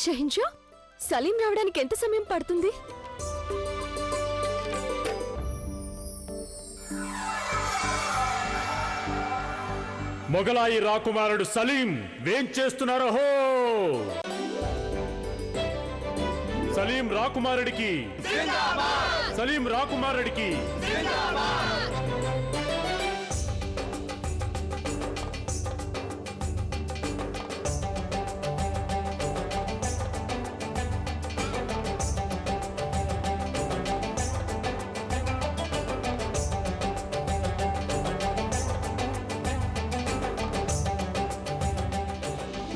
షహిన్షా, సలీం రావడానికి ఎంత సమయం పడుతుంది? మొగలాయి రాకుమారుడు సలీం వేం చేస్తున్నారో హో! సలీం రాకుమారుడికి, సలీం రాకుమారుడికి.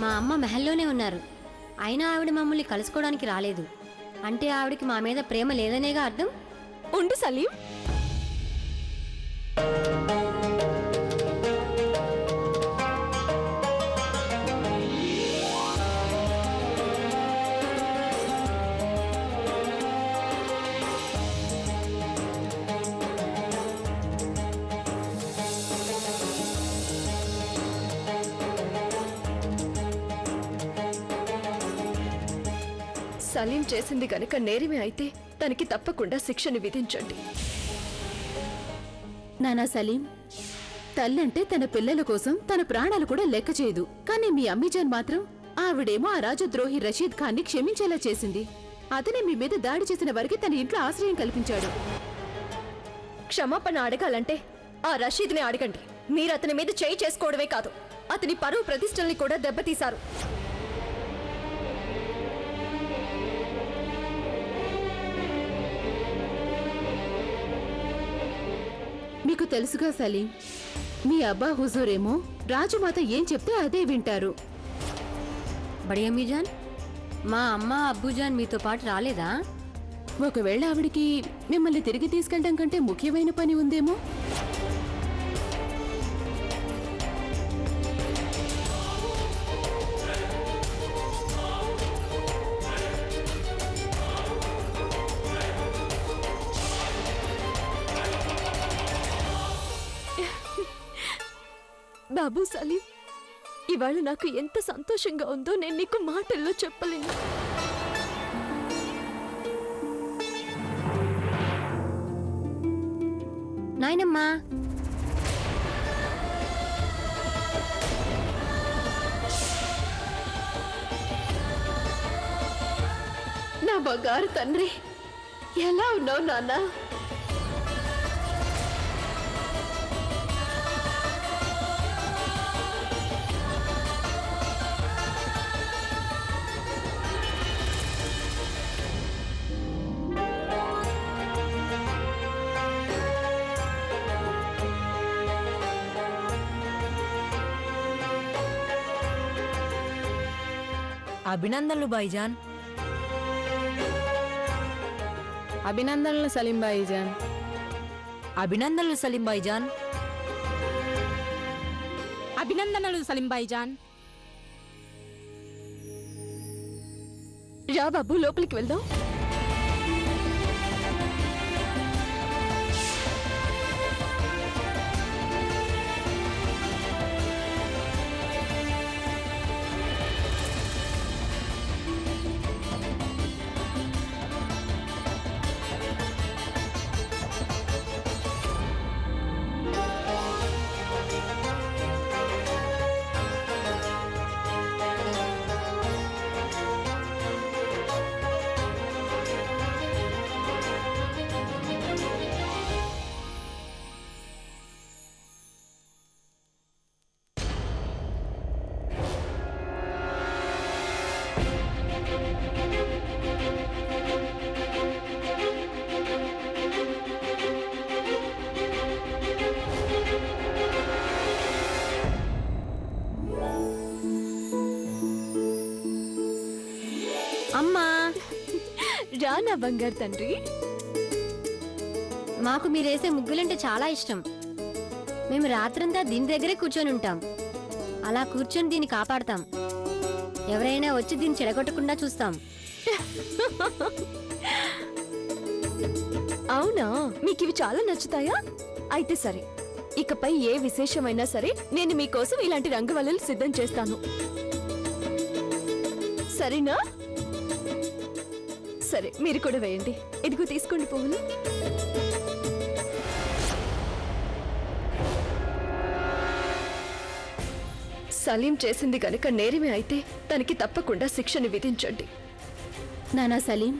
మా అమ్మ మెహల్లోనే ఉన్నారు. అయినా ఆవిడ మమ్మల్ని కలుసుకోవడానికి రాలేదు. అంటే ఆవిడకి మా మీద ప్రేమ లేదనేగా అర్థం. ఉండు సలీం, సలీం చేసింది గనక నేరమే అయితే తనకి తప్పకుండా శిక్షను విధించండి. నానా సలీం, తల్లంటే తన పిల్లల కోసం తన ప్రాణాలు కూడా లెక్క చేయదు. కానీ మీ అమ్మీజాన్ మాత్రం ఆవిడేమో ఆ రాజద్రోహి రషీద్ ఖాన్ని క్షమించేలా చేసింది. అతనే మీ మీద దాడి చేసిన వారికి తన ఇంట్లో ఆశ్రయం కల్పించాడు. క్షమాపణ అడగాలంటే ఆ రషీద్ని అడగండి. మీరు అతని మీద చేయి చేసుకోవడమే కాదు, అతని పరువు ప్రతిష్టల్ని కూడా దెబ్బతీశారు. మీకు తెలుసుగా సలీం, మీ అబ్బా హుజూరేమో రాజుమాత ఏం చెప్తే అదే వింటారు. బడి అమ్మీజాన్, మా అమ్మ అబ్బుజాన్ మీతో పాటు రాలేదా? ఒకవేళ ఆవిడికి మిమ్మల్ని తిరిగి తీసుకెళ్ళడం కంటే ముఖ్యమైన పని ఉందేమో. బాబు సలీం, ఇవాళ నాకు ఎంత సంతోషంగా ఉందో నేను నీకు మాటల్లో చెప్పలేను. నాయనమ్మా, నా బంగారు తండ్రి, ఎలా ఉన్నావు నాన్న? అభినందనలు భాయిజాన్. అభినందనలు సలీం భాయిజాన్. అభినందనలు సలీం భాయిజాన్. అభినందనలు సలీం భాయిజాన్. రా బాబు, లోపలికి వెళ్దాం. అమ్మా, రా నా బంగారు తండ్రి. మాకు మీరేసే ముగ్గులంటే చాలా ఇష్టం. మేము రాత్రంతా దీని దగ్గరే కూర్చొని ఉంటాం. అలా కూర్చొని దీన్ని కాపాడతాం. ఎవరైనా వచ్చి దీన్ని చెడగొట్టకుండా చూస్తాం. అవునా, మీకు ఇవి చాలా నచ్చుతాయా? అయితే సరే, ఇకపై ఏ విశేషమైనా సరే నేను మీకోసం ఇలాంటి రంగవల్లులు సిద్ధం చేస్తాను. సరేనా? సరే మీరు కూడా వేయండి. ఇదిగో తీసుకోండి పువ్వులు. సలీం చేసింది గనుక నేరమే అయితే తనకి తప్పకుండా శిక్షను విధించండి. నానా సలీం,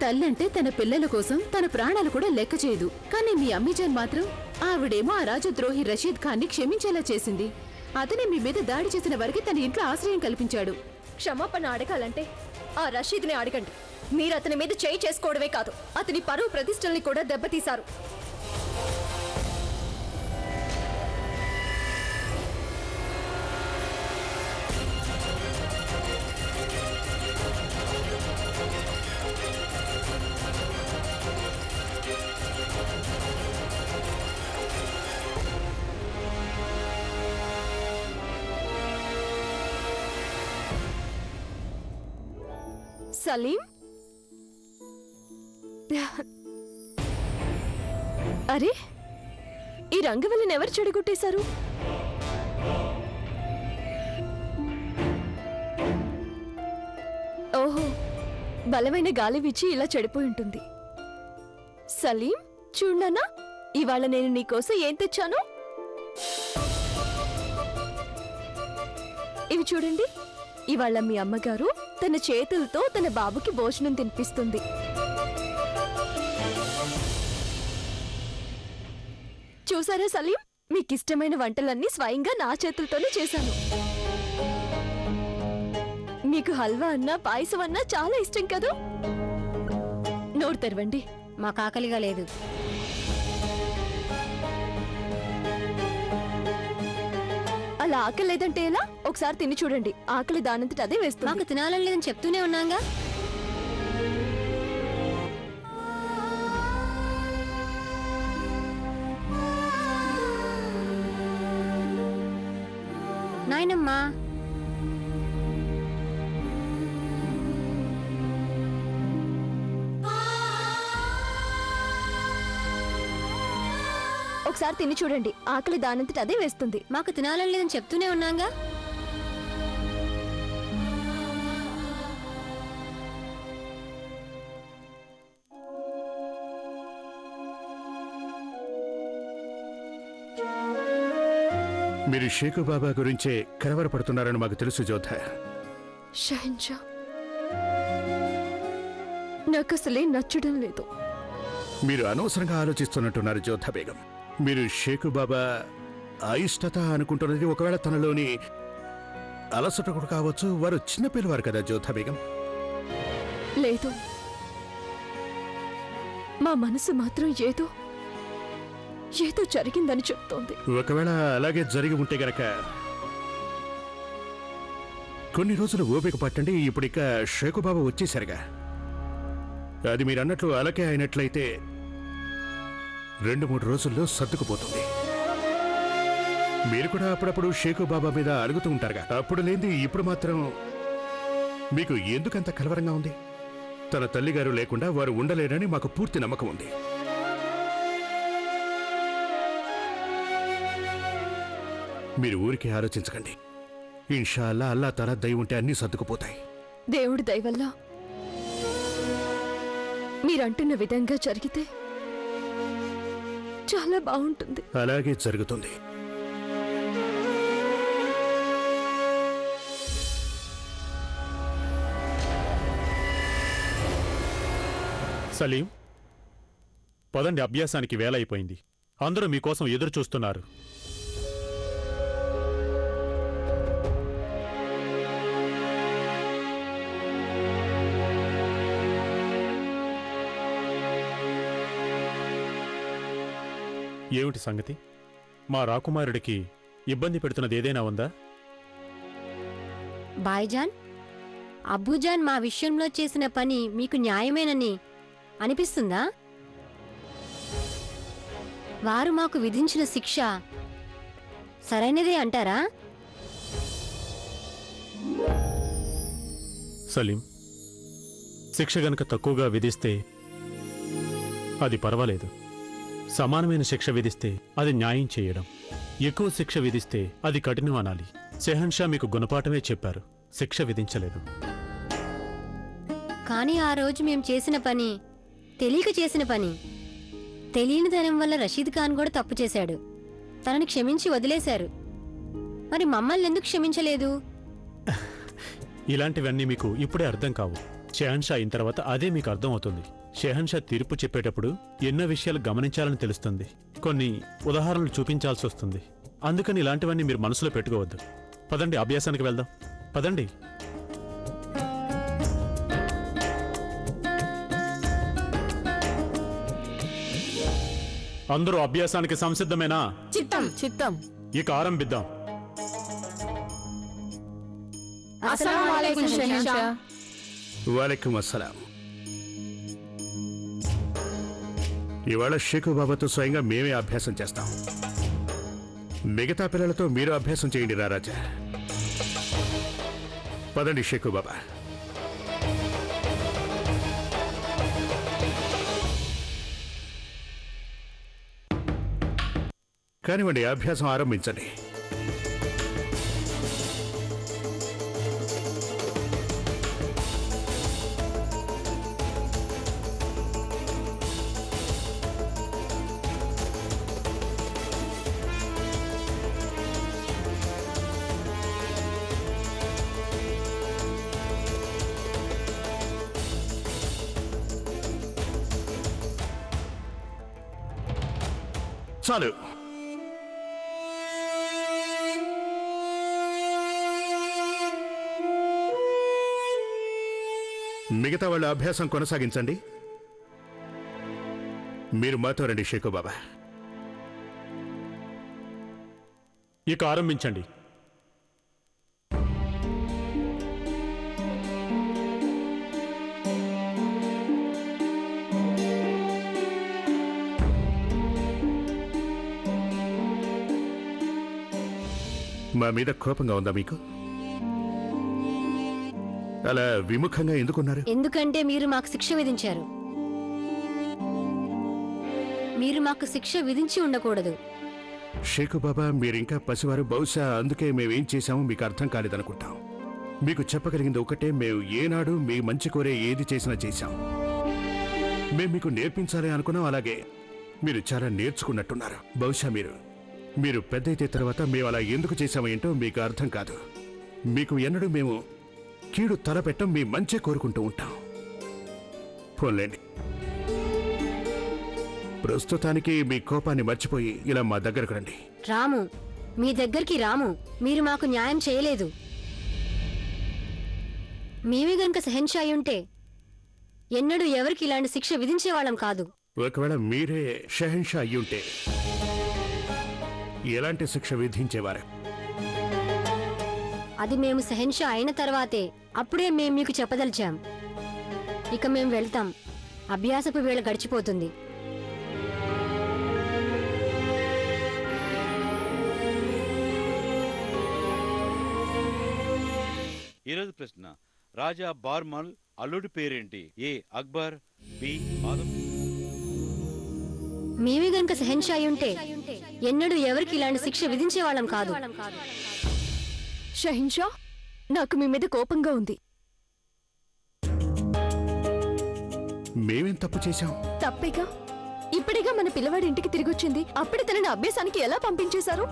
తల్లంటే తన పిల్లల కోసం తన ప్రాణాలు కూడా లెక్క చేయదు. కానీ మీ అమ్మీజాన్ మాత్రం ఆవిడేమో ఆ రాజద్రోహి రషీద్ ఖాన్ని క్షమించేలా చేసింది. అతనే మీ మీద దాడి చేసిన వారికి తన ఇంట్లో ఆశ్రయం కల్పించాడు. క్షమాపణ అడగాలంటే ఆ రషీద్ని అడగండి. మీరు అతని మీద చేయి చేసుకోవడమే కాదు, అతని పరువు ప్రతిష్టల్ని కూడా దెబ్బతీశారు. సలీం, అరే ఈ రంగవల్లిని ఎవరు చెడగొట్టేశారు? ఓహో, బలమైన గాలి వీచి ఇలా చెడిపోయి ఉంటుంది. సలీం చూడనా, ఇవాళ నేను నీకోసం ఏం తెచ్చాను. ఇవి చూడండి. ఇవాళ మీ అమ్మగారు తన చేతులతో తన బాబుకి భోజనం తినిపిస్తుంది. చూసారా సలీం, మీకిష్టమైన వంటలన్నీ స్వయంగా నా చేతులతోనే చేశాను. మీకు హల్వా అన్నా పాయసం అన్నా చాలా ఇష్టం కదా. నోరు తెరవండి. మాకు ఆకలిగా లేదు. అలా ఆకలి లేదంటే ఎలా? ఒకసారి తిని చూడండి, ఆకలి దానంతట అదే వేస్తుంది. మాకు తినాలని లేదని చెప్తూనే ఉన్నాగా. నాయనమ్మా, ఒకసారి తిని చూడండి, ఆకలి దానంతట అదే వేస్తుంది. మాకు తినాలని లేదని చెప్తూనే ఉన్నాగా. మీరు షేకు బాబా గురించే కలవరపడుతున్నారని మాకు తెలుసు జోధ. షహన్షా, నాకు అసలే నచ్చడం లేదు. మీరు అనవసరంగా ఆలోచిస్తున్నట్టున్నారు జోధ బేగం. మీరు షేకు బాబా అయిష్టత అనుకుంటున్నది ఒకవేళ తనలోని అలసట కూడా కావచ్చు. వారు చిన్న పిల్లవారు కదా జోధ బేగం. లేదు, మా మనసు మాత్రం ఏదో ఏదో జరిగిందని చెప్తోంది. ఒకవేళ అలాగే జరిగి ఉంటే గనక కొన్ని రోజులు ఓపిక పట్టండి. ఇప్పుడిక షేకు బాబా వచ్చేసరిగా అది మీరు అన్నట్లు అలాగే అయినట్లయితే 2-3 రోజుల్లో సర్దుకుపోతుంది. మీరు కూడా అప్పుడప్పుడు షేకు బాబా మీద అడుగుతూ ఉంటారుగా. అప్పుడు లేంది ఇప్పుడు మాత్రం మీకు ఎందుకంత కలవరంగా ఉంది? తన తల్లిగారు లేకుండా వారు ఉండలేరని మాకు పూర్తి నమ్మకం ఉంది. మీరు ఊరికే ఆలోచించకండి. ఇన్షాల్లా అల్లా తల దయ ఉంటే అన్నీ సర్దుకుపోతాయి. దేవుడి దయ వల్ల మీరంటున్న విధంగా జరిగితే చాలా బాగుంటుంది. అలాగే జరుగుతుంది. సలీం, పదండి, అభ్యాసానికి వేళ అయిపోయింది. అందరూ మీకోసం ఎదురు చూస్తున్నారు. ఏమిటి సంగతి? మా రాకుమారుడికి ఇబ్బంది పెడుతున్నది ఏదైనా ఉందా? బాయ్జాన్, అబ్బుజాన్ మా విషయంలో చేసిన పని మీకు న్యాయమేనని అనిపిస్తుందా? వారు మాకు విధించిన శిక్ష సరైనదే అంటారా? సలీం, శిక్ష గనక తక్కువగా విధిస్తే అది పర్వాలేదు. సమానమైన శిక్ష విధిస్తే అది న్యాయం చేయడం. ఎక్కువ శిక్ష విధిస్తే అది కఠినం అనాలి. షెహన్షా మీకు గుణపాఠమే చెప్పారు, శిక్ష విధించలేదు. కానీ ఆ రోజు మేము చేసిన పని తెలియక చేసిన పని. తెలియని ధనం వల్ల రషీద్ ఖాన్ కూడా తప్పు చేశాడు. తనని క్షమించి వదిలేశారు. మరి మమ్మల్ని ఎందుకు క్షమించలేదు? ఇలాంటివన్నీ మీకు ఇప్పుడే అర్థం కావు. షెహన్షా అయిన తర్వాత అదే మీకు అర్థం అవుతుంది. షెహన్షా తీర్పు చెప్పేటప్పుడు ఎన్నో విషయాలు గమనించాలని తెలుస్తుంది. కొన్ని ఉదాహరణలు చూపించాల్సి వస్తుంది. అందుకని ఇలాంటివన్నీ మీరు మనసులో పెట్టుకోవద్దు. పదండి, అభ్యాసానికి వెళ్దాం. పదండి. అందరూ అభ్యాసానికి సంసిద్ధమేనా? చిత్తం చిత్తం. ఇక ఆరంభిద్దాం. అస్సలాము అలైకుం షెహన్షా. వాలేకుం అస్సలాం. ఇవాళ షేకు బాబాతో స్వయంగా మేమే అభ్యాసం చేస్తాం. మిగతా పిల్లలతో మీరు అభ్యాసం చేయండి రారాజా. పదండి షేకు బాబా. కానివ్వండి, అభ్యాసం ఆరంభించండి. చాలు. మిగతా వాళ్ళ అభ్యాసం కొనసాగించండి. మీరు మాతో రండి షేకు బాబా. ఇక ఆరంభించండి. మా మీద కోపంగా ఉందా మీకు? అలా విముఖంగా ఎందుకున్నారు? ఎందుకంటే మీరు మాకు శిక్ష విధించారు. మీరు మాకు శిక్ష విధించి ఉండకూడదు. షేకు బాబా, మీరింకా పసివారు. బహుశా అందుకే మేమేం చేశామో మీకు అర్థం కాలేదనుకుంటాం. మీకు చెప్పగలిగింది ఒకటే, మేము ఏనాడు మీ మంచి కోరే ఏది చేసినా చేశాం. మేము మీకు నేర్పించాలి అనుకున్నాం. అలాగే మీరు చాలా నేర్చుకున్నట్టున్నారు. బహుశా మీరు పెద్దయితే తర్వాత మేము అలా ఎందుకు చేశామో ఏంటో మీకు అర్థం కాదు. మీకు ఎన్నడూ మేము కీడు తలపెట్టం, మీ మంచే కోరుకుంటూ ఉంటాం. పోన్లేండి, ప్రస్తుతానికి మీ కోపాన్ని మర్చిపోయి ఇలా మా దగ్గరకు రండి. రాము, మీ దగ్గరికి రాము. మీరు మాకు న్యాయం చేయలేదు. మేమే గనుక షెహన్షా అయి ఉంటే ఎన్నడూ ఎవరికి ఇలాంటి శిక్ష విధించేవాళ్ళం కాదు. ఒకవేళ మీరే షెహన్షా అయ్యుంటే ఎలాంటి శిక్ష విధించేవారు? అది మేము షెహన్షా అయిన తర్వాతే. అప్పుడే మేము మీకు చెప్పదలిచాం. ఇక మేము వెళ్తాం. అభ్యాసపు వేళ గడిచిపోతుంది. ఈరోజు ప్రశ్న: రాజా బార్మల్ అల్లుడి పేరేంటి? ఏ అక్బర్, బి ఆదం. మేమే గనుక షెహన్షా అయి ఉంటే ఎన్నడూ ఎవరికి ఇలాంటి శిక్ష విధించేవాళ్ళం కాదు. షహిన్షా, నాకు మీ మీద కోపంగా ఉంది. మేమేం తప్పు చేశాం? తప్పేగా. ఇప్పుడేగా మన పిల్లవాడి ఇంటికి తిరిగొచ్చింది. అప్పుడే తనని అభ్యాసానికి ఎలా పంపించేశారు?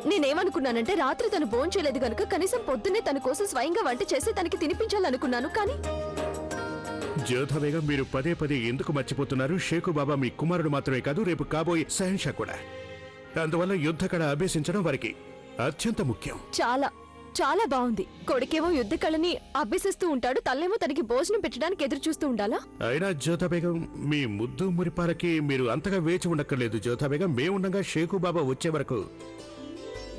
నేనేమనుకున్నానంటే రాత్రి తను భోంచేయలేదు గనుక కనీసం పొద్దున్నే తన కోసం స్వయంగా వంట చేసి తనకి తినిపించాలనుకున్నాను. కానీ జోధా బేగం, మీరు పదే పదే ఎందుకు మర్చిపోతున్నారు? షేకు బాబా మీ కుమారుడు మాత్రమే కాదు, రేపు కాబోయే షెహన్షా కూడా. అందువల్ల యుద్ధ కళ అభ్యసించడం వారికి అత్యంత ముఖ్యం. చాలా చాలా బాగుంది. కొడుకేమో యుద్ధ కళని అభ్యసిస్తూ ఉంటాడు, తల్లేమో తనకి భోజనం పెట్టడానికి ఎదురు చూస్తూ ఉండాలా? అయినా జోధా బేగం, మీ ముద్దు మురిపాలకి మీరు అంతగా వేచి ఉండక్కర్లేదు. జోధా బేగం, మేముండగా షేకు బాబా వచ్చే వరకు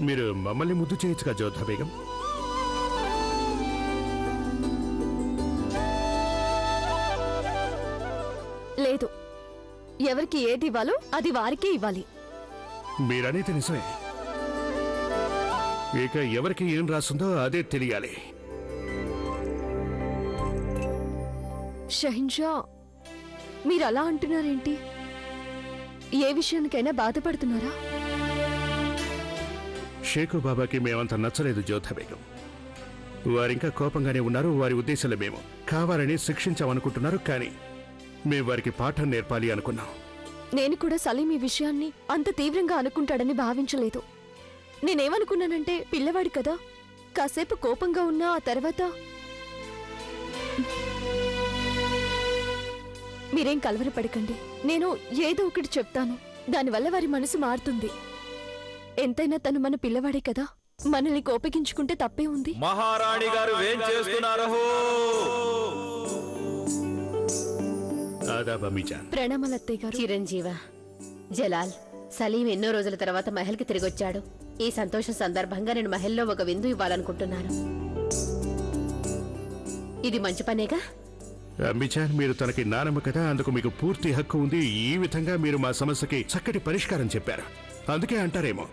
మీరు మమ్మల్ని ముద్దు చేయొచ్చుగా జోధా బేగం. లేదు, ఎవరికి ఏది ఇవ్వాలో అది వారికే ఇవ్వాలి. మీరనేది నిజమే. ఇక ఎవరికి ఏం రాస్తుందో అదే తెలియాలి. షహిన్షా, మీరు అలా అంటున్నారేంటి? ఏ విషయానికైనా బాధపడుతున్నారా? షేకు బాబాకి మేమంత నచ్చలేదు జోధా బేగం. వారింకా కోపంగానే ఉన్నారు. వారి ఉద్దేశంలో మేము కావాలని శిక్షించామనుకుంటున్నారు, కానీ మేము వారికి పాఠం నేర్పాలి అనుకున్నాం. నేను కూడా సలీం ఈ విషయాన్ని అంత తీవ్రంగా అనుకుంటాడని భావించలేదు. నేనేమనుకున్నానంటే పిల్లవాడు కదా, కాసేపు కోపంగా ఉన్నా ఆ తర్వాత మీరేం కలవరపడకండి. నేను ఏదో ఒకటి చెప్తాను, దానివల్ల వారి మనసు మారుతుంది. ఎంతైనా తను మన పిల్లవాడే కదా, మనల్ని కోపగించుకుంటే తప్పే ఉంది. మహారాణి గారు ఏం చేస్తున్నారు? ఆదాబ్ అమ్మీజాన్. ప్రణామాలు అత్తయ్య గారు. చిరంజీవ. జలాల్, సలీం ఎన్నో రోజుల తర్వాత మహల్కి తిరిగొచ్చాడు. ఈ సంతోషం సందర్భంగా నేను మహల్లో ఒక విందు ఇవ్వాలనుకుంటున్నాను. ఇది మంచి పనేగా? అమ్మీజాన్, మీరు తనకి నానమ్మ కదా, అందుకు మీకు పూర్తి హక్కు ఉంది. ఈ విధంగా మీరు మా సమస్యకి చక్కటి పరిష్కారం చెప్పారు. అందుకే అంటారేమో,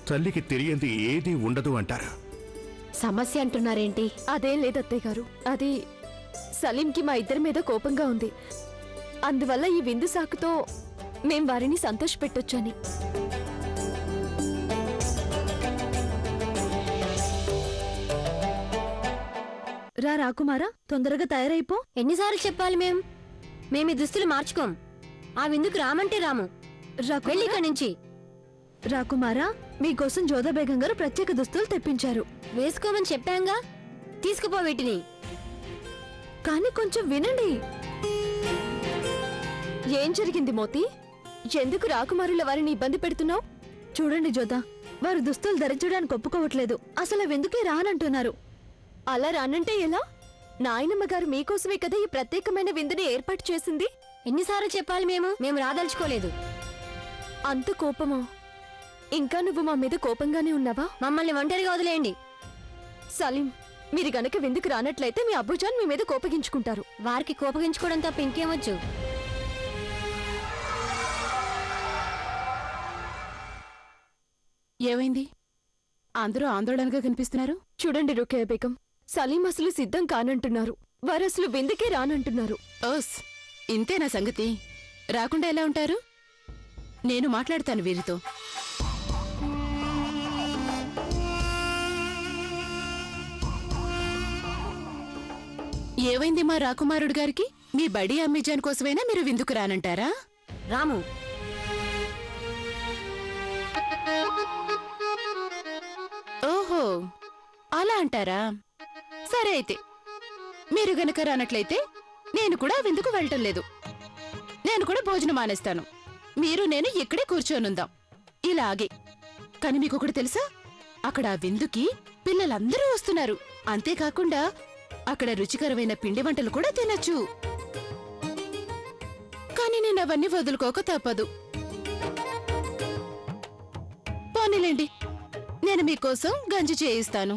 తల్లికి తెలియంది ఏదీ ఉండదు అంటారు. సమస్య అంటున్నారేంటి? అదేం లేదు అత్తయ్య గారు, అది సలీంకి మా ఇద్దరి మీద కోపంగా ఉంది. అందువల్ల ఈ విందు సాకుతో మేం వారిని సంతోషపెట్టొచ్చని. రా రాకుమారా, తొందరగా తయారైపో. ఎన్నిసార్లు చెప్పాలి మేము ఈ దుస్తులు మార్చుకోం. ఆ విందుకు రామంటే రాము. వెళ్ళి ఇక్కడి నుంచి. రాకుమారా, మీకోసం జోదా బేగం గారు ప్రత్యేక దుస్తులు తెప్పించారు. వేసుకోమని చెప్పాంగా, తీసుకుపో వీటిని. కానీ కొంచెం వినండి. ఏం జరిగింది మోతి? ఎందుకు రాకుమారుల వారిని ఇబ్బంది పెడుతున్నావు? చూడండి జోదా, వారు దుస్తులు ధరించడానికి ఒప్పుకోవట్లేదు. అసలు వెందుకే రానంటున్నారు. అలా రానంటే ఎలా? నాయనమ్మ గారు మీకోసమే కదా ఈ ప్రత్యేకమైన విందుని ఏర్పాటు చేసింది. ఎన్నిసార్లు చెప్పాలి మేము రాదలుచుకోలేదు. అంత కోపమా? ఇంకా నువ్వు మా మీద కోపంగానే ఉన్నావా? మమ్మల్ని ఒంటరిగా వదిలేయండి. సలీం, మీరు గనక విందుకు రానట్లయితే మీ అబ్బుజాన్ మీ మీద కోపగించుకుంటారు. వారికి కోపగించుకోవడం తప్ప ఇంకేమొచ్చు? ఏమైంది? అందరూ ఆందోళనగా కనిపిస్తున్నారు. చూడండి రుకయ్య బేగం, సలీం అసలు సిద్ధం కానంటున్నారు. వారసలు విందుకే రానంటున్నారు. ఓస్, ఇంతేనా సంగతి? రాకుండా ఎలా ఉంటారు? నేను మాట్లాడతాను వీరితో. ఏమైంది మా రాకుమారుడు గారికి? మీ బడి అమ్మిజాన్ కోసమైనా మీరు విందుకు రానంటారా? రాము. ఓహో, అలా అంటారా? సరే అయితే, మీరు గనక రానట్లయితే నేను కూడా విందుకు వెళ్ళటం లేదు. నేను కూడా భోజనం మానేస్తాను. మీరు నేను ఇక్కడే కూర్చోనుందాం, ఇలాగే. కానీ మీకొకటి తెలుసా? అక్కడ ఆ విందుకి పిల్లలందరూ వస్తున్నారు. అంతేకాకుండా అక్కడ రుచికరమైన పిండి వంటలు కూడా తినచ్చు. కానీ నేను అవన్నీ వదులుకోక తప్పదు. పోనీలేండి, నేను మీకోసం గంజి చేయిస్తాను,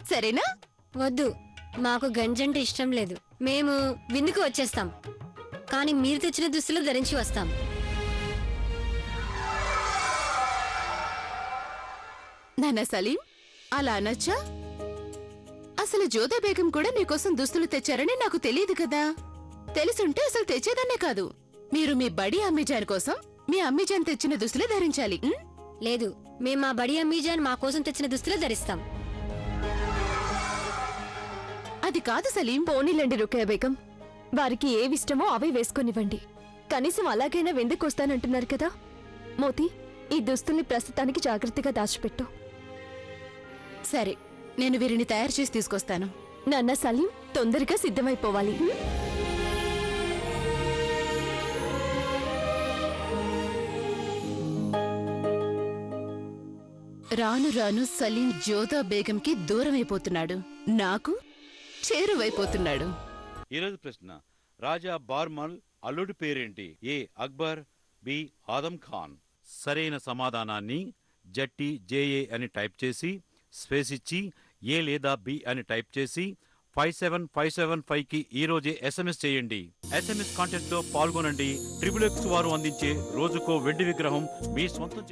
సరేనా? వద్దు, మాకు గంజంటే ఇష్టం లేదు. మేము విందుకు వచ్చేస్తాం, కానీ మీరు తెచ్చిన దుస్తులు ధరించి వస్తాం. నాన్న సలీం, అలా అనొచ్చా? అసలు జోదా బేగం కూడా మీకోసం దుస్తులు తెచ్చారని నాకు తెలియదు కదా. తెలుసుంటే అసలు తెచ్చేదన్నే కాదు. మీరు మీ బడి అమ్మిజాన్ కోసం మీ అమ్మిజాన్ తెచ్చిన దుస్తులే ధరించాలి. లేదు, మేము మా బడి అమ్మీజాన్ మా కోసం తెచ్చిన దుస్తులే ధరిస్తాం. అది కాదు సలీం. పోనీలండి రుకయ్య బేగం, వారికి ఏవిష్టమో అవే వేసుకొనివ్వండి. కనీసం అలాగైనా వెందుకొస్తానంటున్నారు కదా. మోతి, ఈ దుస్తుల్ని ప్రస్తుతానికి జాగ్రత్తగా దాచిపెట్టు. సరే, నేను వీరిని తయారు చేసి తీసుకొస్తాను. నాన్న సలీం, తొందరగా సిద్ధమైపోవాలి. రాను రాను సలీం జోదా బేగంకి దూరమైపోతున్నాడు, నాకు చేరువైపోతున్నాడు. ఈరోజు ప్రశ్న: రాజా బార్మల్ అల్లుడి పేరేంటి? ఏ అక్బర్, బి ఆదం ఖాన్. సరైన సమాధానాన్ని జట్టి అని టైప్ చేసి స్పేస్ ఇచ్చి ఏ లేదా బి అని టైప్ చేసి 57575కి ఈ రోజే SMS చేయండి. SMS కాంటెస్ట్ లో పాల్గొనండి. XXX వారు అందించే రోజుకో వెండి విగ్రహం మీ సొంతం